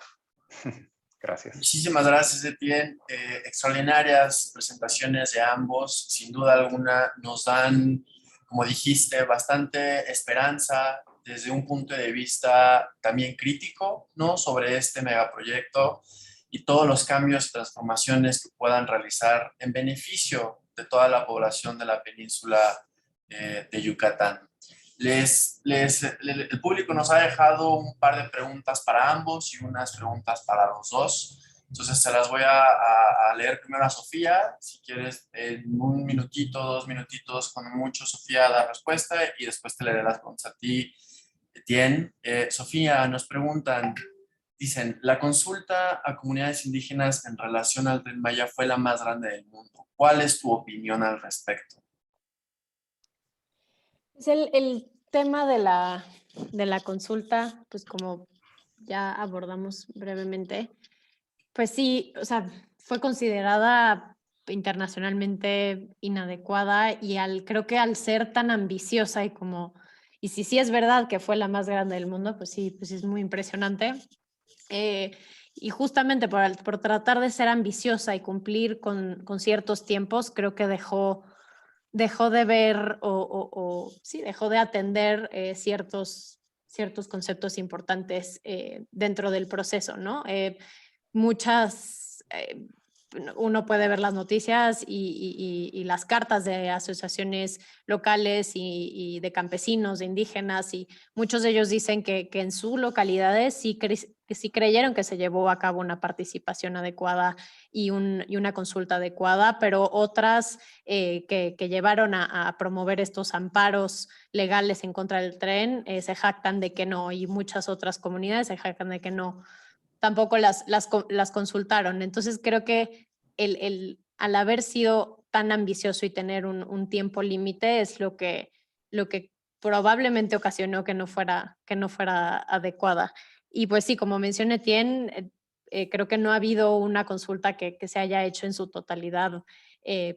Gracias. Muchísimas gracias, Etienne. Extraordinarias presentaciones de ambos. Sin duda alguna nos dan, como dijiste, bastante esperanza desde un punto de vista también crítico, ¿no? Sobre este megaproyecto y todos los cambios y transformaciones que puedan realizar en beneficio de toda la población de la península de Yucatán. El público nos ha dejado un par de preguntas para ambos y unas preguntas para los dos. Entonces se las voy a leer primero a Sofía. Si quieres, en un minutito, 2 minutitos, con mucho, Sofía da respuesta y después te leeré las preguntas a ti, Etienne. Sofía, nos preguntan, dicen, la consulta a comunidades indígenas en relación al Tren Maya fue la más grande del mundo. ¿Cuál es tu opinión al respecto? Es el tema de la consulta, pues como ya abordamos brevemente, pues sí, o sea, fue considerada internacionalmente inadecuada y creo que al ser tan ambiciosa y si sí es verdad que fue la más grande del mundo, pues sí es muy impresionante. Y justamente por tratar de ser ambiciosa y cumplir con ciertos tiempos, creo que dejó de ver sí, dejó de atender ciertos conceptos importantes dentro del proceso, ¿no? Uno puede ver las noticias y las cartas de asociaciones locales y de campesinos, de indígenas, y muchos de ellos dicen que en sus localidades que sí creyeron que se llevó a cabo una participación adecuada y una consulta adecuada, pero otras que llevaron a promover estos amparos legales en contra del tren se jactan de que no, y muchas otras comunidades se jactan de que no, tampoco las consultaron. Entonces creo que al haber sido tan ambicioso y tener un tiempo límite es lo que probablemente ocasionó que no fuera adecuada. Y pues sí, como mencioné, creo que no ha habido una consulta que se haya hecho en su totalidad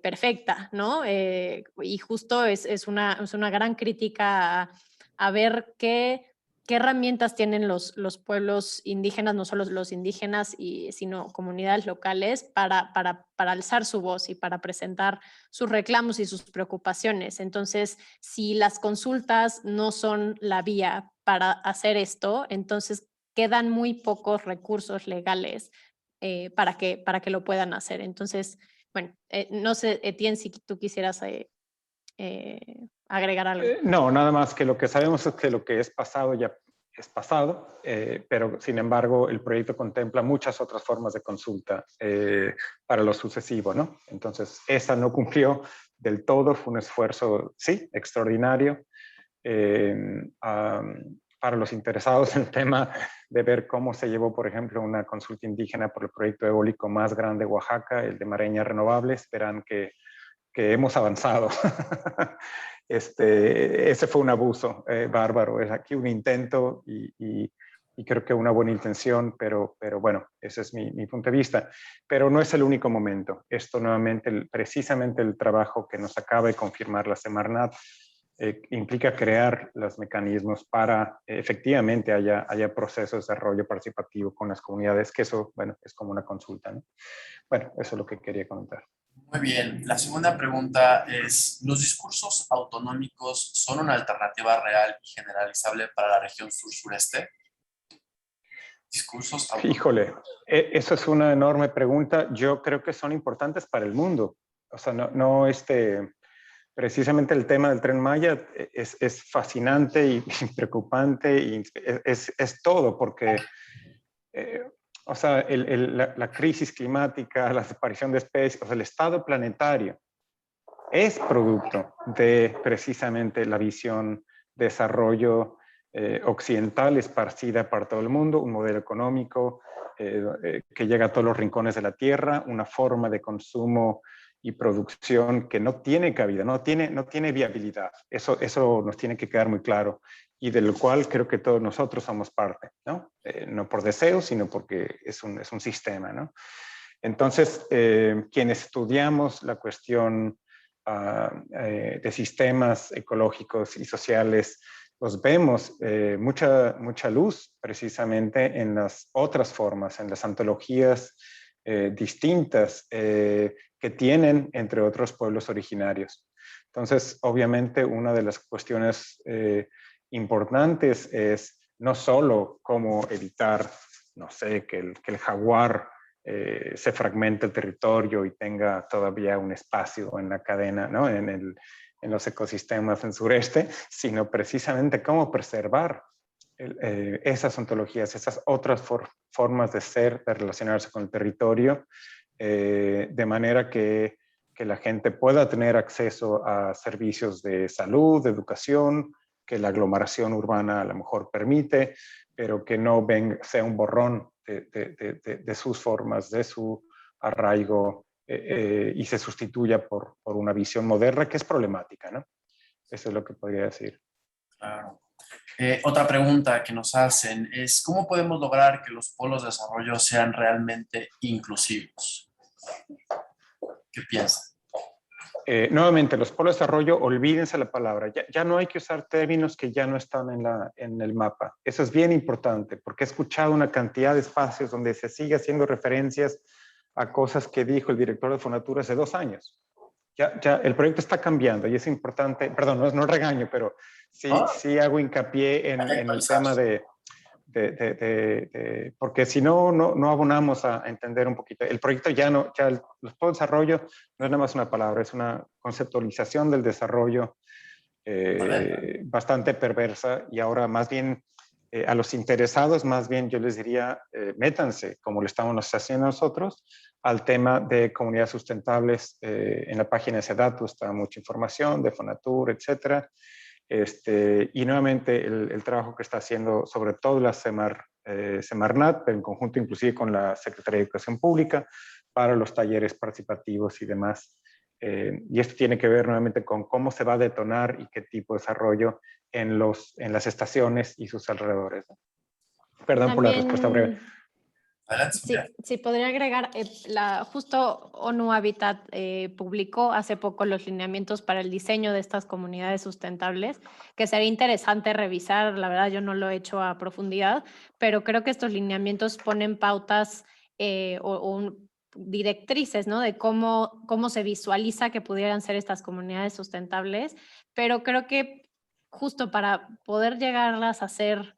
perfecta, ¿no? Y justo es una gran crítica a ver qué herramientas tienen los pueblos indígenas, no solo los indígenas, sino comunidades locales, para alzar su voz y para presentar sus reclamos y sus preocupaciones. Entonces, si las consultas no son la vía para hacer esto, entonces quedan muy pocos recursos legales para que lo puedan hacer. Entonces, bueno, no sé, Etienne, si tú quisieras agregar algo. No, nada más que lo que sabemos es que lo que es pasado ya es pasado, pero sin embargo el proyecto contempla muchas otras formas de consulta para lo sucesivo, ¿no? Entonces, esa no cumplió del todo, fue un esfuerzo, sí, extraordinario. Para los interesados en el tema de ver cómo se llevó, por ejemplo, una consulta indígena por el proyecto eólico más grande de Oaxaca, el de Mareña Renovables, verán que hemos avanzado. Ese fue un abuso bárbaro. Es aquí un intento y creo que una buena intención, pero bueno, ese es mi punto de vista. Pero no es el único momento. Esto nuevamente, precisamente el trabajo que nos acaba de confirmar la Semarnat, implica crear los mecanismos para efectivamente haya procesos de desarrollo participativo con las comunidades, que eso, bueno, es como una consulta, ¿no? Bueno, eso es lo que quería comentar. Muy bien. La segunda pregunta es, ¿los discursos autonómicos son una alternativa real y generalizable para la región sur-sureste? Discursos autonómicos. Híjole, eso es una enorme pregunta. Yo creo que son importantes para el mundo. O sea, precisamente el tema del Tren Maya es fascinante y preocupante y es todo porque... o sea, la crisis climática, la desaparición de especies, o sea, el estado planetario es producto de precisamente la visión de desarrollo occidental esparcida por todo el mundo, un modelo económico que llega a todos los rincones de la Tierra, una forma de consumo y producción que no tiene cabida, no tiene viabilidad. Eso nos tiene que quedar muy claro y de lo cual creo que todos nosotros somos parte, ¿no? No por deseo, sino porque es un sistema, ¿no? Entonces, quienes estudiamos la cuestión de sistemas ecológicos y sociales, pues vemos mucha luz precisamente en las otras formas, en las antologías distintas que tienen entre otros pueblos originarios. Entonces, obviamente, una de las cuestiones importantes es no solo cómo evitar, no sé, que el jaguar se fragmente el territorio y tenga todavía un espacio en la cadena, ¿no? en los ecosistemas en sureste, sino precisamente cómo preservar esas ontologías, esas otras formas de ser, de relacionarse con el territorio, de manera que la gente pueda tener acceso a servicios de salud, de educación, que la aglomeración urbana a lo mejor permite, pero que no sea un borrón de sus formas, de su arraigo, y se sustituya por una visión moderna que es problemática, ¿no? Eso es lo que podría decir. Claro. Otra pregunta que nos hacen es, ¿cómo podemos lograr que los polos de desarrollo sean realmente inclusivos? ¿Qué piensan? Nuevamente, los polos de desarrollo, olvídense la palabra. Ya no hay que usar términos que ya no están en el mapa. Eso es bien importante, porque he escuchado una cantidad de espacios donde se sigue haciendo referencias a cosas que dijo el director de Fonatura hace 2 años. Ya el proyecto está cambiando y es importante, perdón, no regaño, pero sí hago hincapié en el tema porque si no abonamos a entender un poquito. El proyecto los polos de desarrollo no es nada más una palabra, es una conceptualización del desarrollo bastante perversa, y ahora más bien a los interesados, más bien yo les diría, métanse, como lo estamos haciendo nosotros, al tema de comunidades sustentables. En la página de SEDATU está mucha información de Fonatur, etcétera. Y nuevamente el trabajo que está haciendo sobre todo la Semarnat, pero en conjunto inclusive con la Secretaría de Educación Pública, para los talleres participativos y demás. Y esto tiene que ver nuevamente con cómo se va a detonar y qué tipo de desarrollo en las estaciones y sus alrededores. Perdón por la respuesta breve. Sí, podría agregar, justo ONU Habitat publicó hace poco los lineamientos para el diseño de estas comunidades sustentables, que sería interesante revisar. La verdad yo no lo he hecho a profundidad, pero creo que estos lineamientos ponen pautas directrices, ¿no? De cómo se visualiza que pudieran ser estas comunidades sustentables, pero creo que justo para poder llegarlas a ser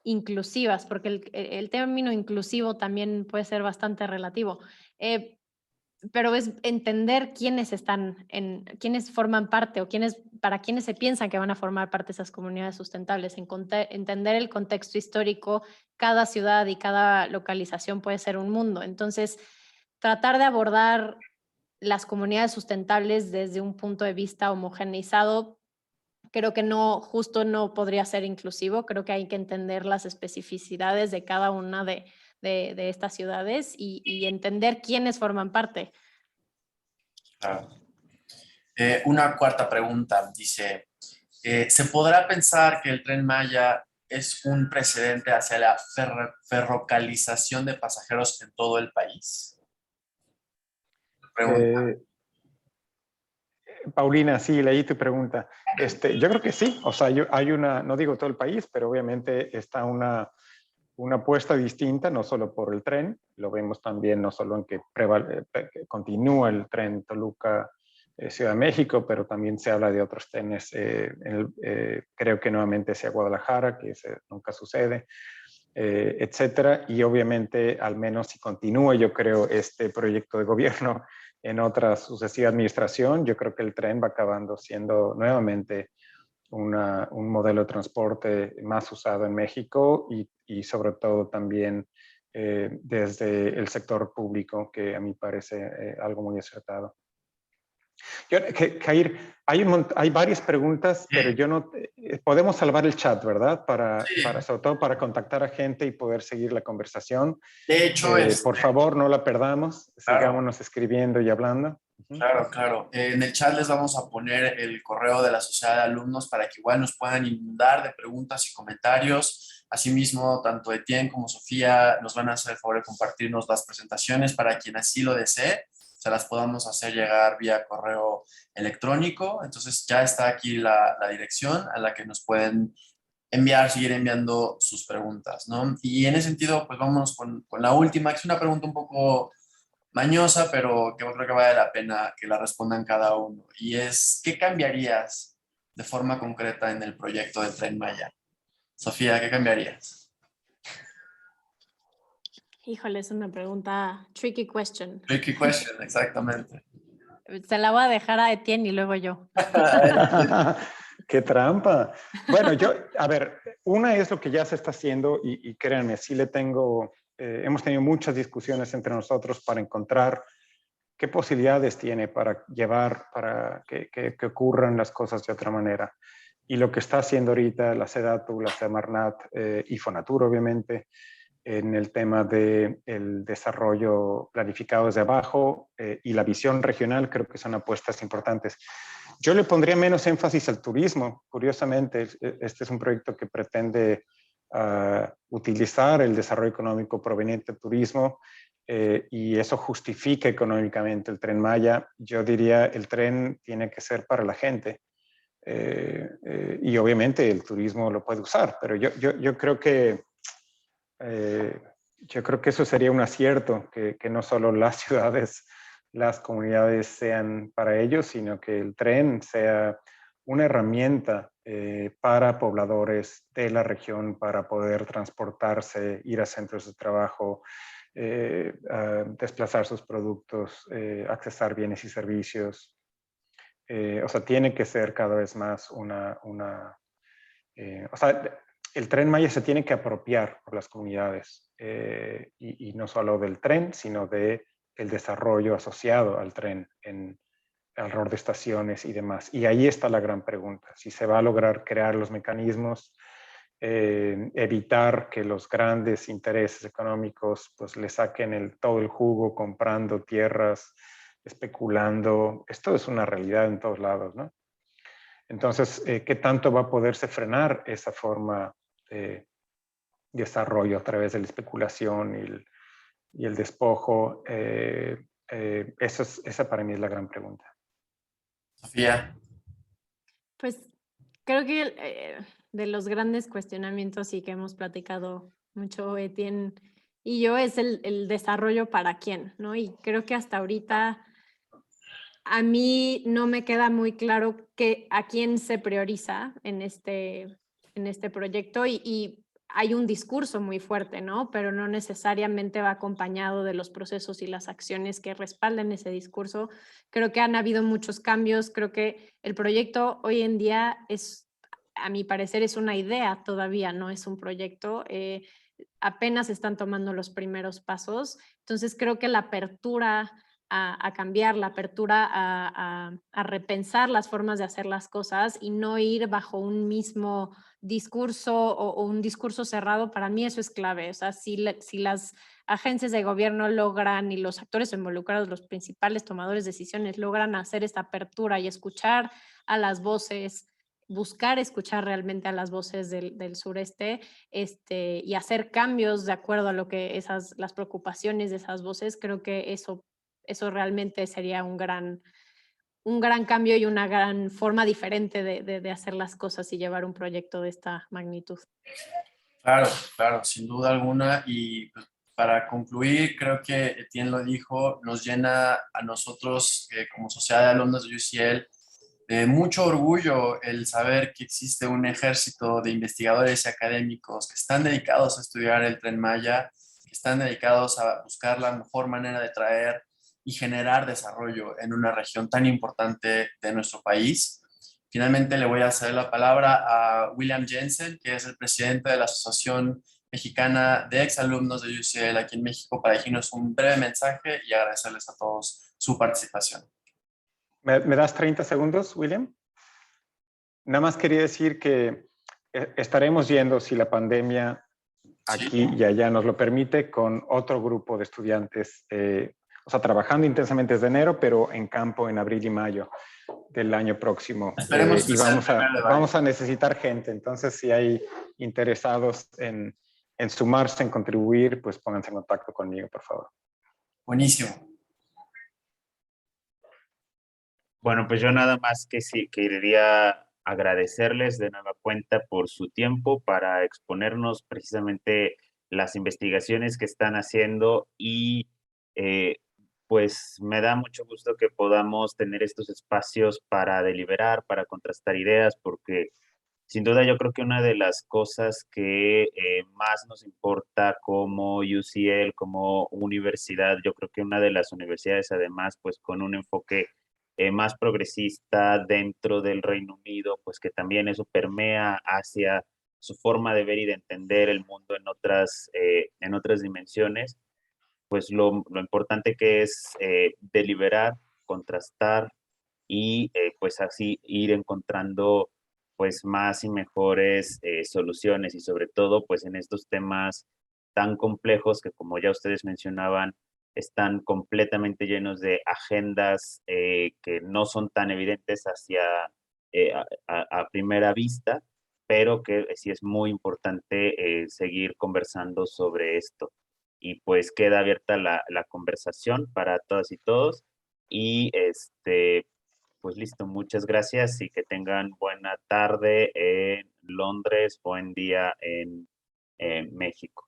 inclusivas, porque el término inclusivo también puede ser bastante relativo, pero es entender quiénes forman parte o para quiénes se piensan que van a formar parte de esas comunidades sustentables, entender el contexto histórico. Cada ciudad y cada localización puede ser un mundo, entonces tratar de abordar las comunidades sustentables desde un punto de vista homogeneizado creo que justo no podría ser inclusivo. Creo que hay que entender las especificidades de cada una de estas ciudades y entender quiénes forman parte. Claro. Una cuarta pregunta dice, ¿se podrá pensar que el Tren Maya es un precedente hacia la ferrocalización de pasajeros en todo el país? Pregunta. Paulina, sí, leí tu pregunta. Yo creo que sí, o sea, hay no digo todo el país, pero obviamente está una apuesta distinta, no solo por el tren, lo vemos también no solo en que continúa el tren Toluca, Ciudad de México, pero también se habla de otros trenes, creo que nuevamente hacia Guadalajara, que nunca sucede, etcétera, y obviamente al menos si continúa, yo creo, este proyecto de gobierno en otra sucesiva administración, yo creo que el tren va acabando siendo nuevamente un modelo de transporte más usado en México y sobre todo también desde el sector público, que a mí parece algo muy acertado. Jair, hay varias preguntas, pero yo no... podemos salvar el chat, ¿verdad? Sobre todo para contactar a gente y poder seguir la conversación. De hecho, por favor, no la perdamos. Claro. Sigámonos escribiendo y hablando. Claro, claro. En el chat les vamos a poner el correo de la Sociedad de Alumnos para que igual nos puedan inundar de preguntas y comentarios. Asimismo, tanto Etienne como Sofía nos van a hacer el favor de compartirnos las presentaciones para quien así lo desee. se las podamos hacer llegar vía correo electrónico. Entonces ya está aquí la dirección a la que nos pueden seguir enviando sus preguntas, ¿no? Y en ese sentido, pues vámonos con la última, que es una pregunta un poco mañosa, pero que yo creo que vale la pena que la respondan cada uno. Y es, ¿qué cambiarías de forma concreta en el proyecto del Tren Maya? Sofía, ¿qué cambiarías? Híjole, es una pregunta tricky question. Tricky question, exactamente. Se la voy a dejar a Etienne y luego yo. ¡Qué trampa! Bueno, a ver, una es lo que ya se está haciendo y créanme, sí hemos tenido muchas discusiones entre nosotros para encontrar qué posibilidades tiene para que ocurran las cosas de otra manera. Y lo que está haciendo ahorita la SEDATU, la Semarnat y Fonatur, obviamente, en el tema del desarrollo planificado desde abajo y la visión regional, creo que son apuestas importantes. Yo le pondría menos énfasis al turismo. Curiosamente, este es un proyecto que pretende utilizar el desarrollo económico proveniente del turismo y eso justifica económicamente el Tren Maya. Yo diría el tren tiene que ser para la gente y obviamente el turismo lo puede usar, pero yo creo que eso sería un acierto, que no solo las ciudades, las comunidades sean para ellos, sino que el tren sea una herramienta para pobladores de la región para poder transportarse, ir a centros de trabajo, desplazar sus productos, accesar bienes y servicios. O sea, tiene que ser cada vez más o sea, el Tren Maya se tiene que apropiar por las comunidades y no solo del tren, sino del desarrollo asociado al tren alrededor de estaciones y demás. Y ahí está la gran pregunta, si se va a lograr crear los mecanismos, evitar que los grandes intereses económicos pues le saquen todo el jugo comprando tierras, especulando. Esto es una realidad en todos lados, ¿no? Entonces, ¿qué tanto va a poderse frenar esa forma de desarrollo a través de la especulación y el despojo? Esa para mí es la gran pregunta. Sofía. Pues creo que de los grandes cuestionamientos y que hemos platicado mucho Etienne y yo es el desarrollo para quién, ¿no? Y creo que hasta ahorita a mí no me queda muy claro a quién se prioriza en este proyecto y hay un discurso muy fuerte, ¿no? Pero no necesariamente va acompañado de los procesos y las acciones que respalden ese discurso. Creo que han habido muchos cambios, creo que el proyecto hoy en día a mi parecer, es una idea todavía, no es un proyecto. Apenas están tomando los primeros pasos, entonces creo que la apertura a cambiar, la apertura a repensar las formas de hacer las cosas y no ir bajo un mismo discurso o un discurso cerrado, para mí eso es clave. O sea, si las agencias de gobierno logran y los actores involucrados, los principales tomadores de decisiones, logran hacer esta apertura y escuchar a las voces, buscar escuchar realmente a las voces del sureste y hacer cambios de acuerdo a lo que las preocupaciones de esas voces, creo que eso realmente sería un gran cambio y una gran forma diferente de hacer las cosas y llevar un proyecto de esta magnitud. Claro, claro, sin duda alguna. Y pues, para concluir, creo que Etienne lo dijo, nos llena a nosotros como sociedad de alumnos de UCL de mucho orgullo el saber que existe un ejército de investigadores y académicos que están dedicados a estudiar el Tren Maya, que están dedicados a buscar la mejor manera de traer y generar desarrollo en una región tan importante de nuestro país. Finalmente le voy a ceder la palabra a William Jensen, que es el presidente de la Asociación Mexicana de Exalumnos de UCL aquí en México, para decirnos un breve mensaje y agradecerles a todos su participación. ¿Me das 30 segundos, William? Nada más quería decir que estaremos yendo, si la pandemia aquí y allá nos lo permite, con otro grupo de estudiantes, o sea, trabajando intensamente desde enero, pero en campo en abril y mayo del año próximo. Esperemos que y sea el primero de mayo. vamos a necesitar gente. Entonces, si hay interesados en sumarse, en contribuir, pues pónganse en contacto conmigo, por favor. Buenísimo. Bueno, pues yo nada más que sí, quería agradecerles de nueva cuenta por su tiempo para exponernos precisamente las investigaciones que están haciendo y eh, pues me da mucho gusto que podamos tener estos espacios para deliberar, para contrastar ideas, porque sin duda yo creo que una de las cosas que más nos importa como UCL, como universidad, yo creo que una de las universidades además pues con un enfoque más progresista dentro del Reino Unido, pues que también eso permea hacia su forma de ver y de entender el mundo en otras dimensiones, pues lo importante que es deliberar, contrastar y pues así ir encontrando pues más y mejores soluciones y sobre todo pues en estos temas tan complejos que como ya ustedes mencionaban están completamente llenos de agendas que no son tan evidentes a primera vista, pero que sí es muy importante seguir conversando sobre esto. Y pues queda abierta la conversación para todas y todos. Y pues listo, muchas gracias y que tengan buena tarde en Londres, buen día en México.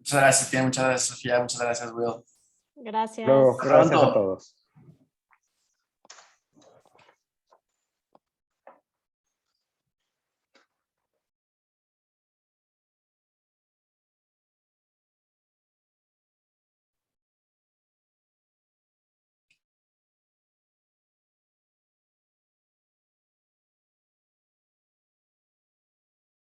Muchas gracias, Etienne, muchas gracias, Sofía, muchas gracias, Will. Gracias. Luego, gracias a Pronto. todos.